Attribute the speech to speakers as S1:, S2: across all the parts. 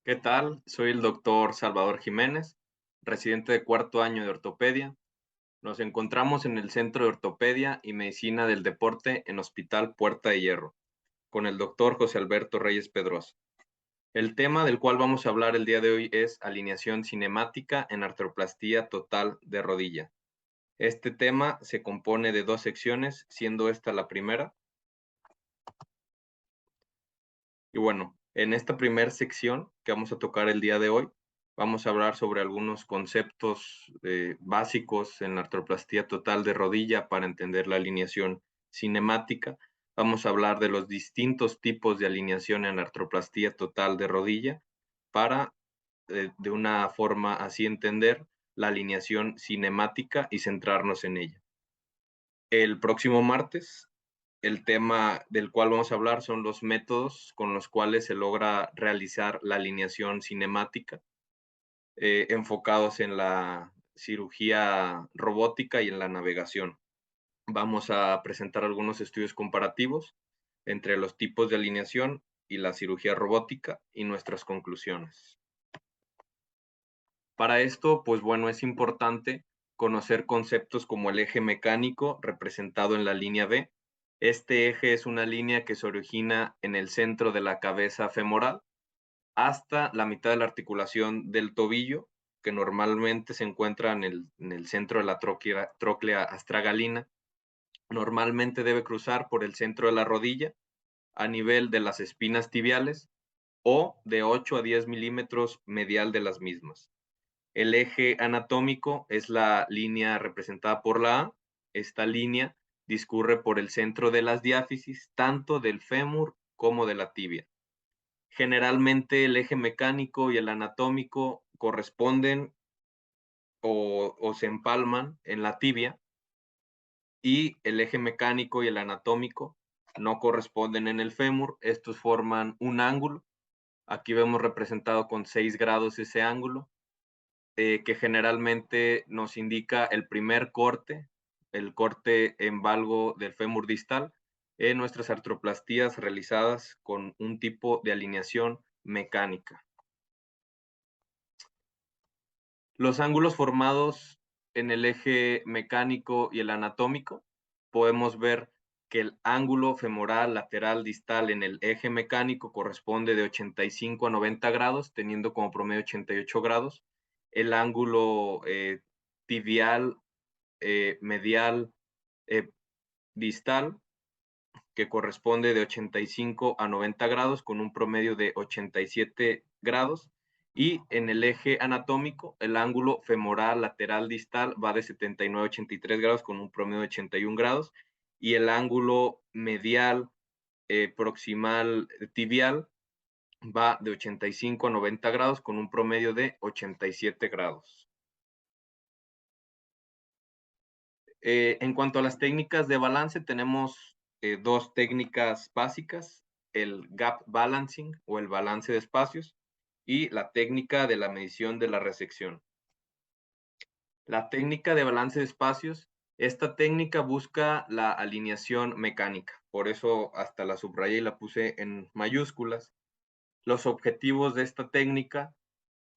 S1: ¿Qué tal? Soy el doctor Salvador Jiménez, residente de cuarto año de ortopedia. Nos encontramos en el Centro de Ortopedia y Medicina del Deporte en Hospital Puerta de Hierro, con el doctor José Alberto Reyes Pedrosa. El tema del cual vamos a hablar el día de hoy es alineación cinemática en artroplastía total de rodilla. Este tema se compone de dos secciones, siendo esta la primera. Y bueno, en esta primera sección que vamos a tocar el día de hoy, vamos a hablar sobre algunos conceptos básicos en la artroplastía total de rodilla para entender la alineación cinemática. Vamos a hablar de los distintos tipos de alineación en la artroplastía total de rodilla para, de una forma así, entender la alineación cinemática y centrarnos en ella. El próximo martes, el tema del cual vamos a hablar son los métodos con los cuales se logra realizar la alineación cinemática, enfocados en la cirugía robótica y en la navegación. Vamos a presentar algunos estudios comparativos entre los tipos de alineación y la cirugía robótica y nuestras conclusiones. Para esto, pues bueno, es importante conocer conceptos como el eje mecánico representado en la línea B. Este eje es una línea que se origina en el centro de la cabeza femoral hasta la mitad de la articulación del tobillo, que normalmente se encuentra en el centro de la tróclea astragalina. Normalmente debe cruzar por el centro de la rodilla a nivel de las espinas tibiales o de 8 a 10 milímetros medial de las mismas. El eje anatómico es la línea representada por la A. Esta línea discurre por el centro de las diáfisis, tanto del fémur como de la tibia. Generalmente el eje mecánico y el anatómico corresponden o se empalman en la tibia, y el eje mecánico y el anatómico no corresponden en el fémur. Estos forman un ángulo. Aquí vemos representado con 6 grados ese ángulo, que generalmente nos indica el primer corte, el corte en valgo del fémur distal, en nuestras artroplastías realizadas con un tipo de alineación mecánica. Los ángulos formados en el eje mecánico y el anatómico, podemos ver que el ángulo femoral lateral distal en el eje mecánico corresponde de 85 a 90 grados, teniendo como promedio 88 grados. El ángulo tibial medial eh, distal, que corresponde de 85 a 90 grados con un promedio de 87 grados. Y en el eje anatómico, el ángulo femoral lateral distal va de 79 a 83 grados con un promedio de 81 grados. Y el ángulo medial proximal tibial va de 85 a 90 grados con un promedio de 87 grados. En cuanto a las técnicas de balance, tenemos dos técnicas básicas: el gap balancing o el balance de espacios y la técnica de la medición de la resección. La técnica de balance de espacios, esta técnica busca la alineación mecánica, por eso hasta la subrayé y la puse en mayúsculas. Los objetivos de esta técnica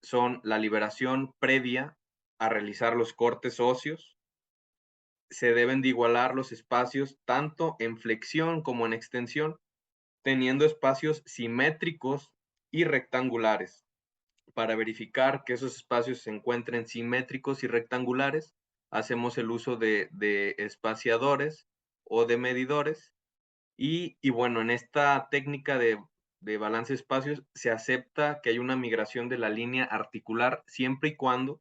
S1: son la liberación previa a realizar los cortes óseos. Se deben de igualar los espacios tanto en flexión como en extensión, teniendo espacios simétricos y rectangulares. Para verificar que esos espacios se encuentren simétricos y rectangulares, hacemos el uso de espaciadores o de medidores. Y bueno, en esta técnica de balance de espacios se acepta que hay una migración de la línea articular siempre y cuando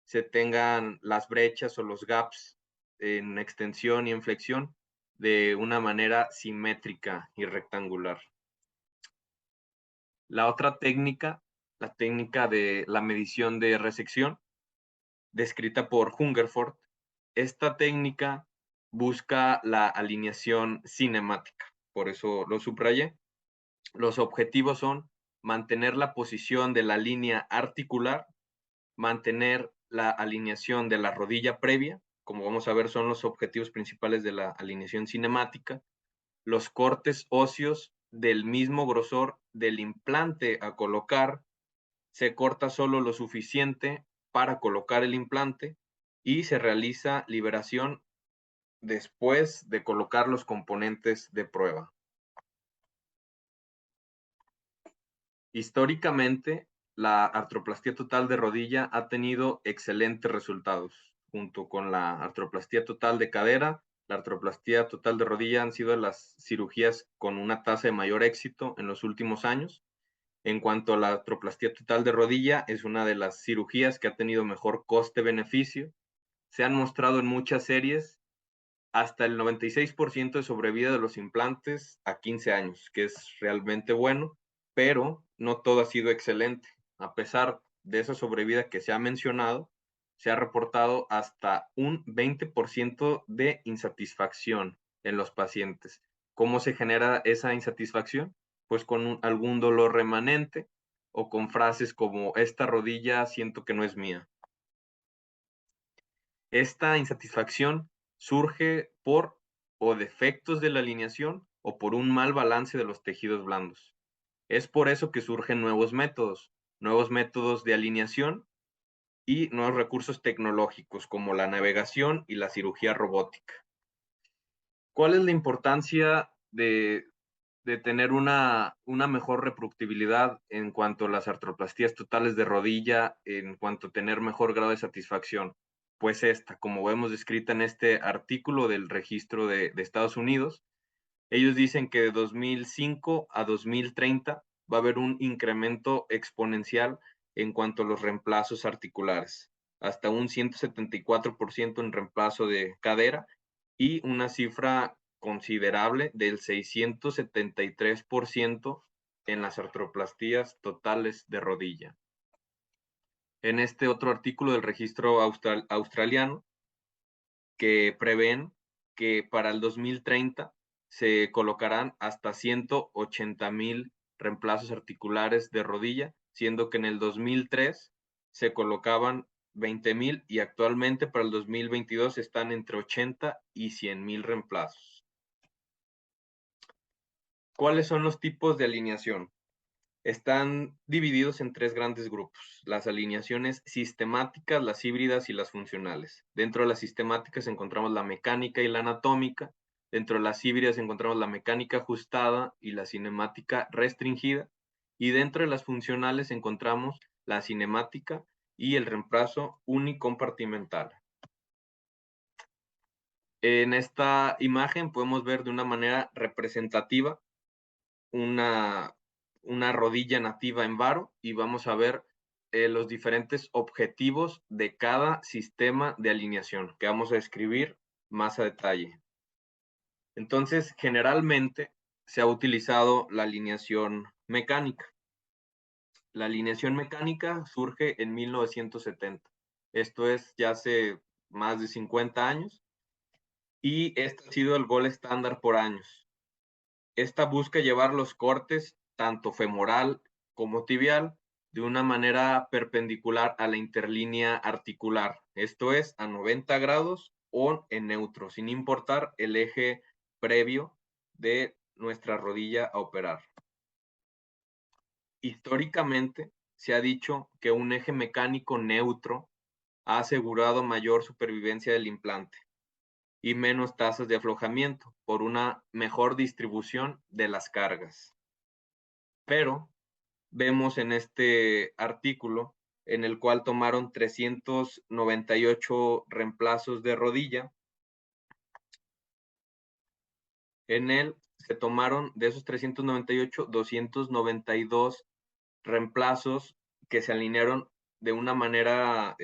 S1: se tengan las brechas o los gaps en extensión y en flexión de una manera simétrica y rectangular. La otra técnica, la técnica de la medición de resección, descrita por Hungerford, esta técnica busca la alineación cinemática, por eso lo subrayé. Los objetivos son mantener la posición de la línea articular, mantener la alineación de la rodilla previa, como vamos a ver son los objetivos principales de la alineación cinemática, los cortes óseos del mismo grosor del implante a colocar se corta solo lo suficiente para colocar el implante y se realiza liberación después de colocar los componentes de prueba. Históricamente, la artroplastía total de rodilla ha tenido excelentes resultados. Junto con la artroplastía total de cadera, la artroplastía total de rodilla han sido las cirugías con una tasa de mayor éxito en los últimos años. En cuanto a la artroplastía total de rodilla, es una de las cirugías que ha tenido mejor coste-beneficio. Se han mostrado en muchas series hasta el 96% de sobrevida de los implantes a 15 años, que es realmente bueno, pero no todo ha sido excelente. A pesar de esa sobrevida que se ha mencionado, se ha reportado hasta un 20% de insatisfacción en los pacientes. ¿Cómo se genera esa insatisfacción? Pues con algún dolor remanente o con frases como esta rodilla siento que no es mía. Esta insatisfacción surge por o defectos de la alineación o por un mal balance de los tejidos blandos. Es por eso que surgen nuevos métodos de alineación y nuevos recursos tecnológicos como la navegación y la cirugía robótica. ¿Cuál es la importancia de tener una mejor reproductibilidad en cuanto a las artroplastías totales de rodilla, en cuanto a tener mejor grado de satisfacción? Pues esta, como vemos descrita en este artículo del registro de Estados Unidos, ellos dicen que de 2005 a 2030 va a haber un incremento exponencial en cuanto a los reemplazos articulares, hasta un 174% en reemplazo de cadera y una cifra considerable del 673% en las artroplastías totales de rodilla. En este otro artículo del registro australiano, que prevén que para el 2030 se colocarán hasta 180,000 reemplazos articulares de rodilla, siendo que en el 2003 se colocaban 20,000 y actualmente para el 2022 están entre 80 y 100,000 reemplazos. ¿Cuáles son los tipos de alineación? Están divididos en tres grandes grupos: las alineaciones sistemáticas, las híbridas y las funcionales. Dentro de las sistemáticas encontramos la mecánica y la anatómica. Dentro de las híbridas encontramos la mecánica ajustada y la cinemática restringida. Y dentro de las funcionales encontramos la cinemática y el reemplazo unicompartimental. En esta imagen podemos ver de una manera representativa una, una rodilla nativa en varo y vamos a ver los diferentes objetivos de cada sistema de alineación que vamos a describir más a detalle. Entonces, generalmente se ha utilizado la alineación mecánica. La alineación mecánica surge en 1970. Esto es ya hace más de 50 años y este ha sido el gol estándar por años. Esta busca llevar los cortes, tanto femoral como tibial, de una manera perpendicular a la interlínea articular, esto es, a 90 grados o en neutro, sin importar el eje previo de nuestra rodilla a operar. Históricamente, se ha dicho que un eje mecánico neutro ha asegurado mayor supervivencia del implante y menos tasas de aflojamiento por una mejor distribución de las cargas. Pero vemos en este artículo en el cual tomaron 398 reemplazos de rodilla. En él se tomaron de esos 398, 292 reemplazos que se alinearon de una manera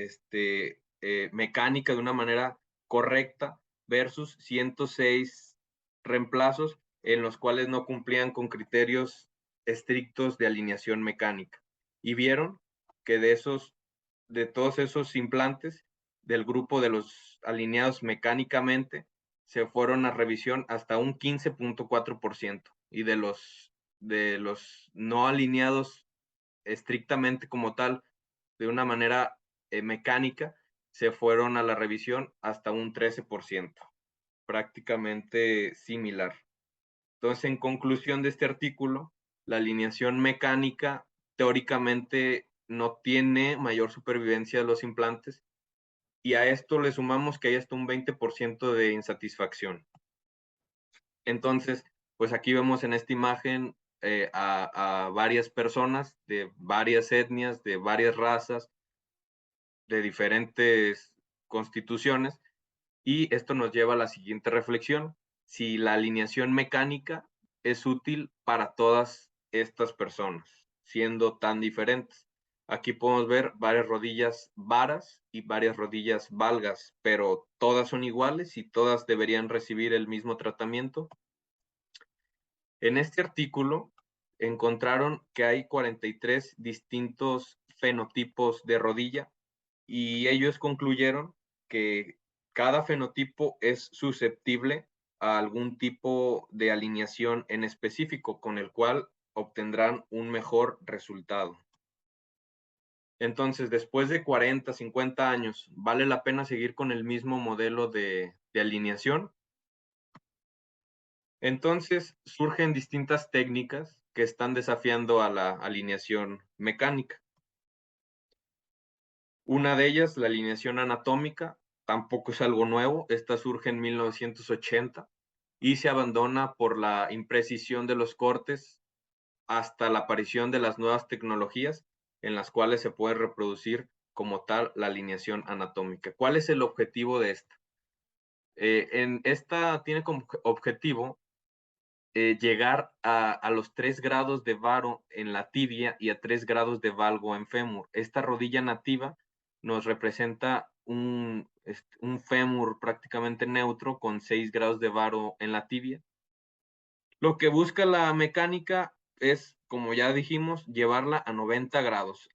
S1: mecánica, de una manera correcta, versus 106 reemplazos en los cuales no cumplían con criterios estrictos de alineación mecánica. Y vieron que de todos esos implantes, del grupo de los alineados mecánicamente, se fueron a revisión hasta un 15.4%, y de los no alineados estrictamente como tal, de una manera mecánica, se fueron a la revisión hasta un 13%, prácticamente similar. Entonces, en conclusión de este artículo, la alineación mecánica teóricamente no tiene mayor supervivencia de los implantes, y a esto le sumamos que hay hasta un 20% de insatisfacción. Entonces, pues aquí vemos en esta imagen a varias personas de varias etnias, de varias razas, de diferentes constituciones, y esto nos lleva a la siguiente reflexión: si la alineación mecánica es útil para todas estas personas, siendo tan diferentes. Aquí podemos ver varias rodillas varas y varias rodillas valgas, pero todas son iguales y todas deberían recibir el mismo tratamiento. En este artículo encontraron que hay 43 distintos fenotipos de rodilla, y ellos concluyeron que cada fenotipo es susceptible a algún tipo de alineación en específico, con el cual obtendrán un mejor resultado. Entonces, después de 40, 50 años, ¿vale la pena seguir con el mismo modelo de alineación? Entonces, surgen distintas técnicas que están desafiando a la alineación mecánica. Una de ellas, la alineación anatómica, tampoco es algo nuevo. Esta surge en 1980 y se abandona por la imprecisión de los cortes hasta la aparición de las nuevas tecnologías en las cuales se puede reproducir como tal la alineación anatómica. ¿Cuál es el objetivo de esta? En esta tiene como objetivo llegar a los 3 grados de varo en la tibia y a 3 grados de valgo en fémur. Esta rodilla nativa nos representa un fémur prácticamente neutro con 6 grados de varo en la tibia. Lo que busca la mecánica es, como ya dijimos, llevarla a 90 grados,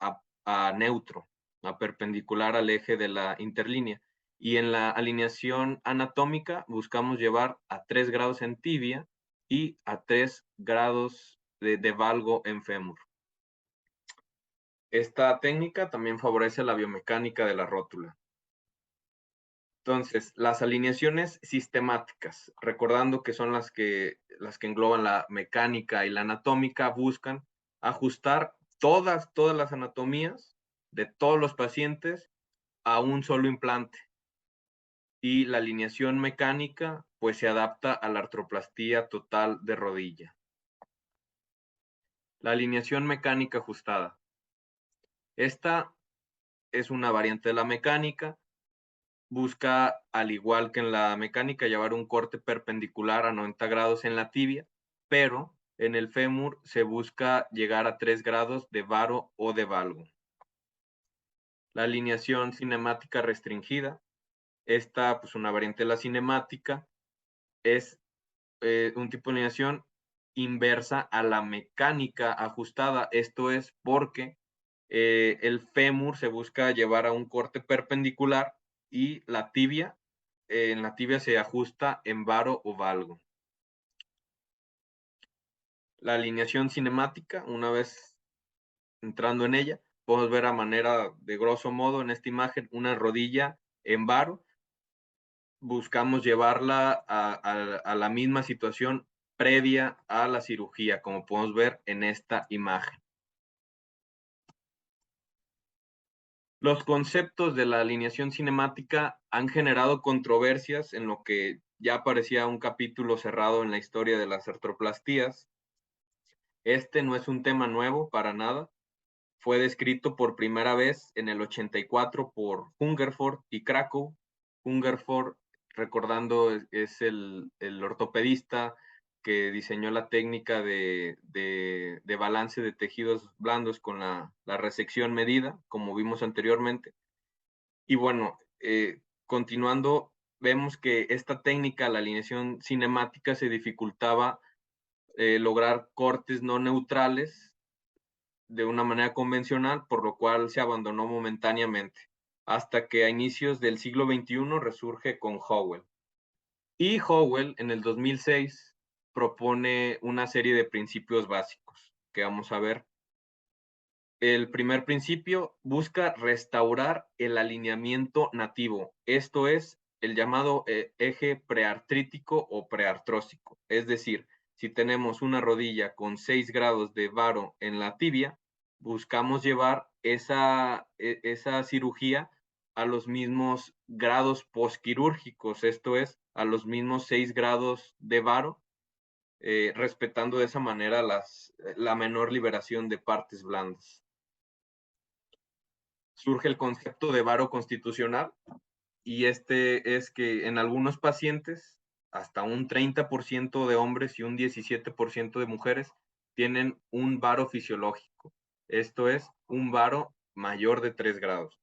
S1: a neutro, a perpendicular al eje de la interlínea. Y en la alineación anatómica buscamos llevar a 3 grados en tibia y a 3 grados de valgo en fémur. Esta técnica también favorece la biomecánica de la rótula. Entonces, las alineaciones sistemáticas, recordando que son las que engloban la mecánica y la anatómica, buscan ajustar todas las anatomías de todos los pacientes a un solo implante. Y la alineación mecánica, pues se adapta a la artroplastía total de rodilla. La alineación mecánica ajustada. Esta es una variante de la mecánica. Busca, al igual que en la mecánica, llevar un corte perpendicular a 90 grados en la tibia, pero en el fémur se busca llegar a 3 grados de varo o de valgo. La alineación cinemática restringida. Esta, pues una variante de la cinemática, es un tipo de alineación inversa a la mecánica ajustada. Esto es porque el fémur se busca llevar a un corte perpendicular y la tibia, en la tibia se ajusta en varo o valgo. La alineación cinemática, una vez entrando en ella, podemos ver a manera de grosso modo en esta imagen una rodilla en varo. Buscamos llevarla a la misma situación previa a la cirugía, como podemos ver en esta imagen. Los conceptos de la alineación cinemática han generado controversias en lo que ya parecía un capítulo cerrado en la historia de las artroplastías. Este no es un tema nuevo para nada. Fue descrito por primera vez en el 84 por Hungerford y Krakow. Hungerford, recordando, es el ortopedista que diseñó la técnica de balance de tejidos blandos con la resección medida, como vimos anteriormente. Y bueno, continuando, vemos que esta técnica, la alineación cinemática, se dificultaba lograr cortes no neutrales de una manera convencional, por lo cual se abandonó momentáneamente, hasta que a inicios del siglo XXI resurge con Howell. Y Howell, en el 2006, propone una serie de principios básicos que vamos a ver. El primer principio busca restaurar el alineamiento nativo, esto es el llamado eje preartrítico o preartrósico. Es decir, si tenemos una rodilla con 6 grados de varo en la tibia, buscamos llevar esa cirugía a los mismos grados posquirúrgicos, esto es, a los mismos 6 grados de varo, respetando de esa manera la menor liberación de partes blandas. Surge el concepto de varo constitucional, y este es que en algunos pacientes, hasta un 30% de hombres y un 17% de mujeres tienen un varo fisiológico. Esto es, un varo mayor de 3 grados.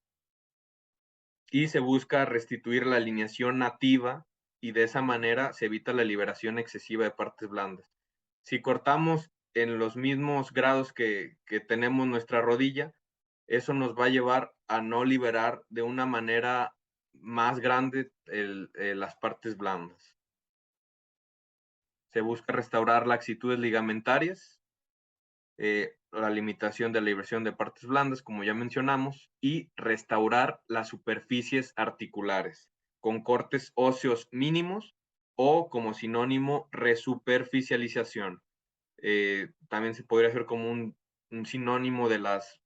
S1: Y se busca restituir la alineación nativa y de esa manera se evita la liberación excesiva de partes blandas. Si cortamos en los mismos grados que tenemos nuestra rodilla, eso nos va a llevar a no liberar de una manera más grande las partes blandas. Se busca restaurar laxitudes ligamentarias, la limitación de la liberación de partes blandas, como ya mencionamos, y restaurar las superficies articulares con cortes óseos mínimos o como sinónimo resuperficialización. También se podría hacer como un sinónimo de las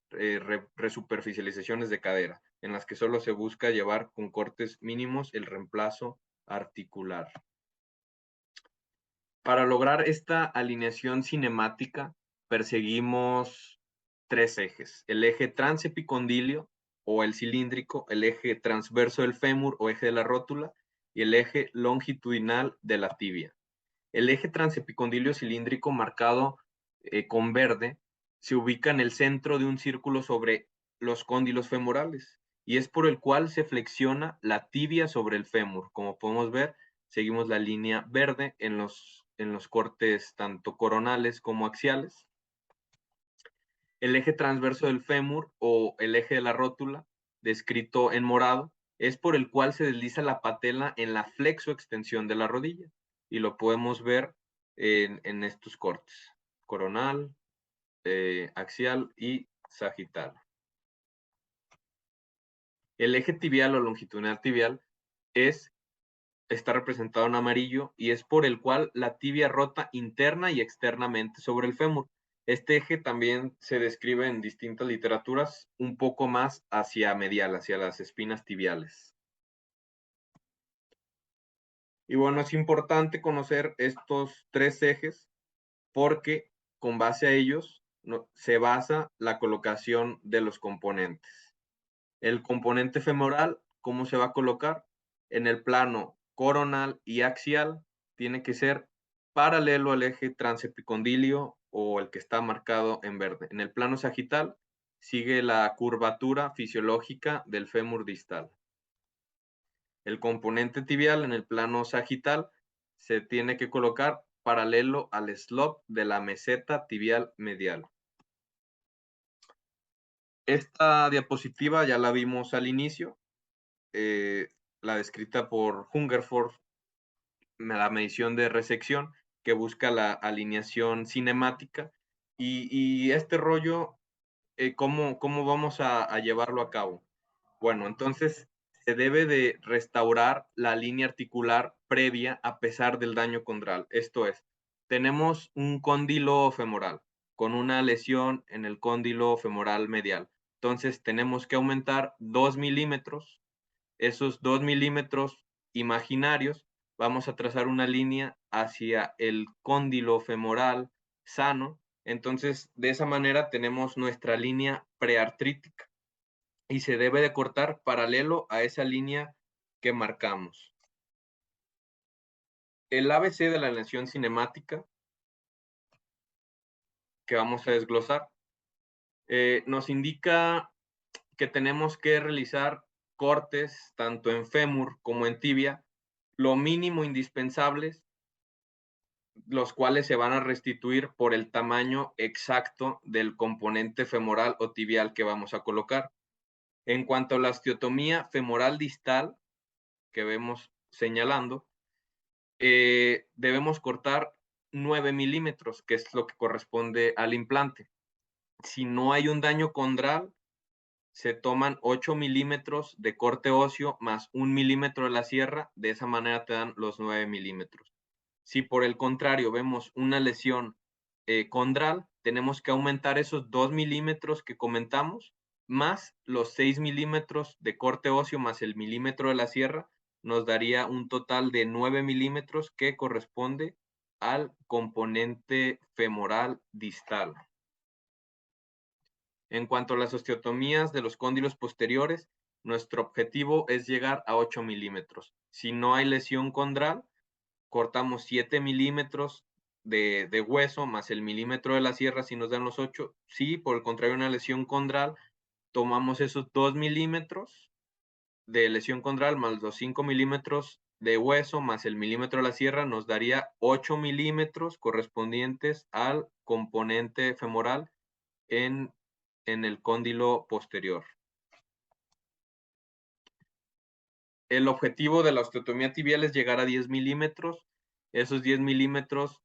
S1: resuperficializaciones de cadera, en las que solo se busca llevar con cortes mínimos el reemplazo articular. Para lograr esta alineación cinemática, perseguimos 3 ejes: el eje transepicondilio o el cilíndrico, el eje transverso del fémur o eje de la rótula y el eje longitudinal de la tibia. El eje transepicondilio cilíndrico marcado con verde se ubica en el centro de un círculo sobre los cóndilos femorales y es por el cual se flexiona la tibia sobre el fémur. Como podemos ver, seguimos la línea verde en los cortes tanto coronales como axiales. El eje transverso del fémur o el eje de la rótula, descrito en morado, es por el cual se desliza la patela en la flexoextensión de la rodilla y lo podemos ver en estos cortes: coronal, axial y sagital. El eje tibial o longitudinal tibial está representado en amarillo y es por el cual la tibia rota interna y externamente sobre el fémur. Este eje también se describe en distintas literaturas un poco más hacia medial, hacia las espinas tibiales. Y bueno, es importante conocer estos 3 ejes porque con base a ellos se basa la colocación de los componentes. El componente femoral, ¿cómo se va a colocar? En el plano coronal y axial tiene que ser paralelo al eje transepicondilio o el que está marcado en verde. En el plano sagital sigue la curvatura fisiológica del fémur distal. El componente tibial en el plano sagital se tiene que colocar paralelo al slope de la meseta tibial medial. Esta diapositiva ya la vimos al inicio, la descrita por Hungerford, la medición de resección, que busca la alineación cinemática. Y este rollo, ¿cómo vamos a llevarlo a cabo? Bueno, entonces se debe de restaurar la línea articular previa a pesar del daño condral. Esto es, tenemos un cóndilo femoral con una lesión en el cóndilo femoral medial. Entonces tenemos que aumentar 2 milímetros. Esos 2 milímetros imaginarios, vamos a trazar una línea hacia el cóndilo femoral sano. Entonces, de esa manera tenemos nuestra línea preartrítica y se debe de cortar paralelo a esa línea que marcamos. El ABC de la alineación cinemática que vamos a desglosar nos indica que tenemos que realizar cortes tanto en fémur como en tibia, lo mínimo indispensables, los cuales se van a restituir por el tamaño exacto del componente femoral o tibial que vamos a colocar. En cuanto a la osteotomía femoral distal, que vemos señalando, debemos cortar 9 milímetros, que es lo que corresponde al implante. Si no hay un daño condral, se toman 8 milímetros de corte óseo más 1 milímetro de la sierra, de esa manera te dan los 9 milímetros. Si por el contrario vemos una lesión condral, tenemos que aumentar esos 2 milímetros que comentamos, más los 6 milímetros de corte óseo, más el milímetro de la sierra, nos daría un total de 9 milímetros que corresponde al componente femoral distal. En cuanto a las osteotomías de los cóndilos posteriores, nuestro objetivo es llegar a 8 milímetros. Si no hay lesión condral, cortamos 7 milímetros de hueso más el milímetro de la sierra si nos dan los 8. Si por el contrario una lesión condral, tomamos esos 2 milímetros de lesión condral más los 5 milímetros de hueso más el milímetro de la sierra, nos daría 8 milímetros correspondientes al componente femoral en el cóndilo posterior. El objetivo de la osteotomía tibial es llegar a 10 milímetros. Esos 10 milímetros,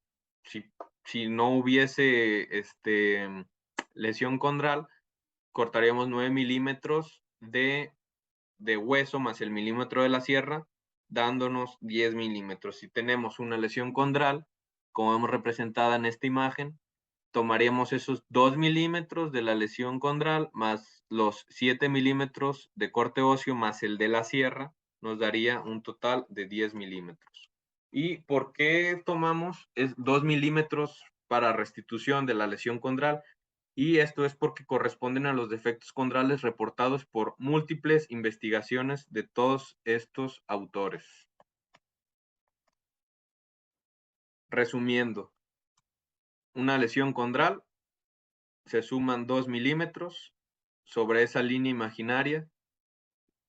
S1: si no hubiese lesión condral, cortaríamos 9 milímetros de hueso más el milímetro de la sierra, dándonos 10 milímetros. Si tenemos una lesión condral, como vemos representada en esta imagen, tomaríamos esos 2 milímetros de la lesión condral más los 7 milímetros de corte óseo más el de la sierra, nos daría un total de 10 milímetros. ¿Y por qué tomamos 2 milímetros para restitución de la lesión condral? Y esto es porque corresponden a los defectos condrales reportados por múltiples investigaciones de todos estos autores. Resumiendo, una lesión condral, se suman 2 milímetros, sobre esa línea imaginaria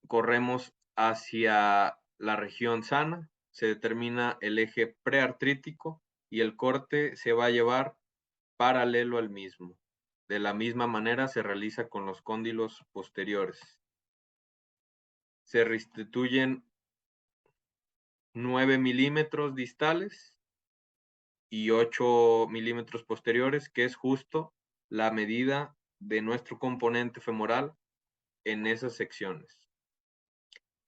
S1: corremos hacia la región sana, se determina el eje preartrítico y el corte se va a llevar paralelo al mismo. De la misma manera se realiza con los cóndilos posteriores. Se restituyen 9 milímetros distales y 8 milímetros posteriores, que es justo la medida de nuestro componente femoral en esas secciones.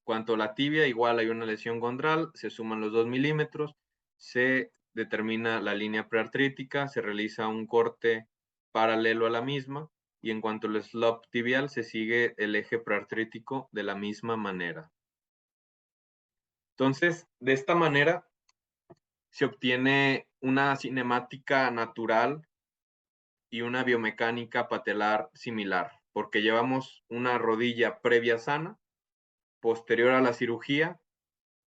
S1: Cuanto a la tibia, igual hay una lesión condral, se suman los 2 milímetros, se determina la línea preartrítica, se realiza un corte paralelo a la misma, y en cuanto al slope tibial, se sigue el eje preartrítico de la misma manera. Entonces, de esta manera, se obtiene una cinemática natural y una biomecánica patelar similar, porque llevamos una rodilla previa sana, posterior a la cirugía,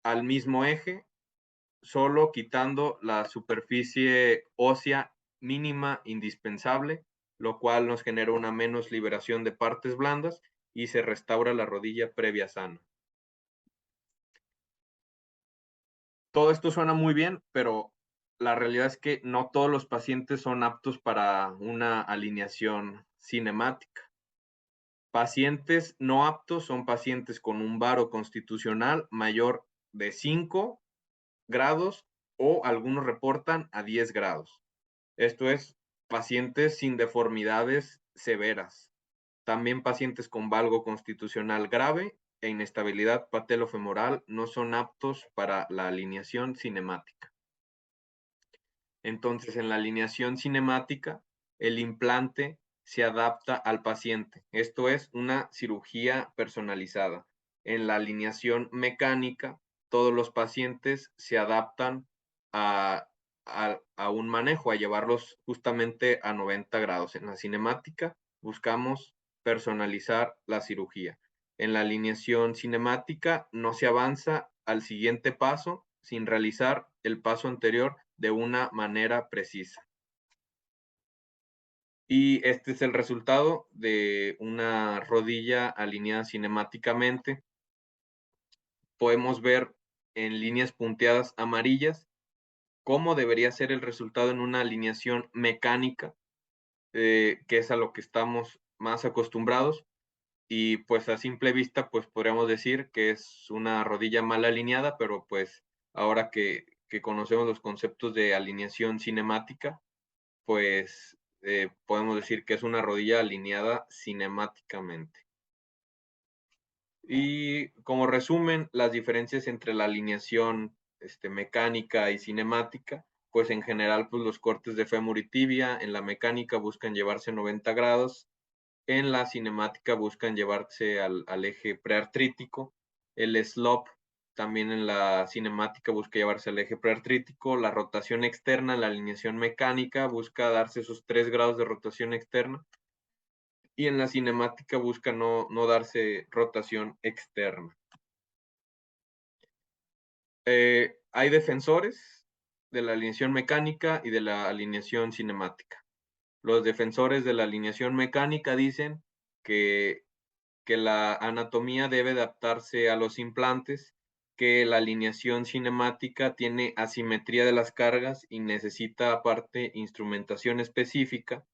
S1: al mismo eje, solo quitando la superficie ósea mínima indispensable, lo cual nos genera una menos liberación de partes blandas y se restaura la rodilla previa sana. Todo esto suena muy bien, pero la realidad es que no todos los pacientes son aptos para una alineación cinemática. Pacientes no aptos son pacientes con un varo constitucional mayor de 5 grados o algunos reportan a 10 grados. Esto es, pacientes sin deformidades severas. También pacientes con valgo constitucional grave e inestabilidad patelofemoral no son aptos para la alineación cinemática. Entonces, en la alineación cinemática, el implante se adapta al paciente. Esto es una cirugía personalizada. En la alineación mecánica, todos los pacientes se adaptan a un manejo, a llevarlos justamente a 90 grados. En la cinemática, buscamos personalizar la cirugía. En la alineación cinemática, no se avanza al siguiente paso sin realizar el paso anterior de una manera precisa. Y este es el resultado de una rodilla alineada cinemáticamente. Podemos ver en líneas punteadas amarillas cómo debería ser el resultado en una alineación mecánica, que es a lo que estamos más acostumbrados. Y pues a simple vista, pues podríamos decir que es una rodilla mal alineada, pero pues ahora que conocemos los conceptos de alineación cinemática, pues podemos decir que es una rodilla alineada cinemáticamente. Y como resumen, las diferencias entre la alineación mecánica y cinemática pues en general, pues los cortes de fémur y tibia en la mecánica buscan llevarse 90 grados, en la cinemática buscan llevarse al eje preartrítico, el slope también en la cinemática busca llevarse al eje preartrítico, la rotación externa, la alineación mecánica busca darse esos 3 grados de rotación externa, y en la cinemática busca no darse rotación externa. Hay defensores de la alineación mecánica y de la alineación cinemática. Los defensores de la alineación mecánica dicen que la anatomía debe adaptarse a los implantes, que la alineación cinemática tiene asimetría de las cargas y necesita aparte instrumentación específica,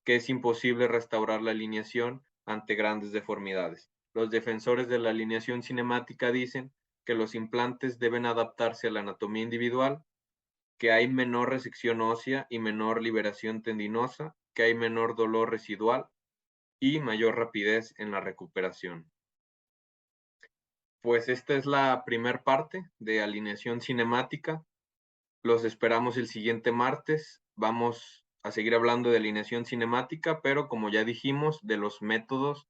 S1: que es imposible restaurar la alineación ante grandes deformidades. Los defensores de la alineación cinemática dicen que los implantes deben adaptarse a la anatomía individual, que hay menor resección ósea y menor liberación tendinosa, que hay menor dolor residual y mayor rapidez en la recuperación. Pues esta es la primer parte de alineación cinemática. Los esperamos el siguiente martes. Vamos a seguir hablando de alineación cinemática, pero como ya dijimos, de los métodos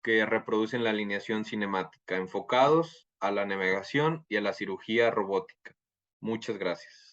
S1: que reproducen la alineación cinemática, enfocados a la navegación y a la cirugía robótica. Muchas gracias.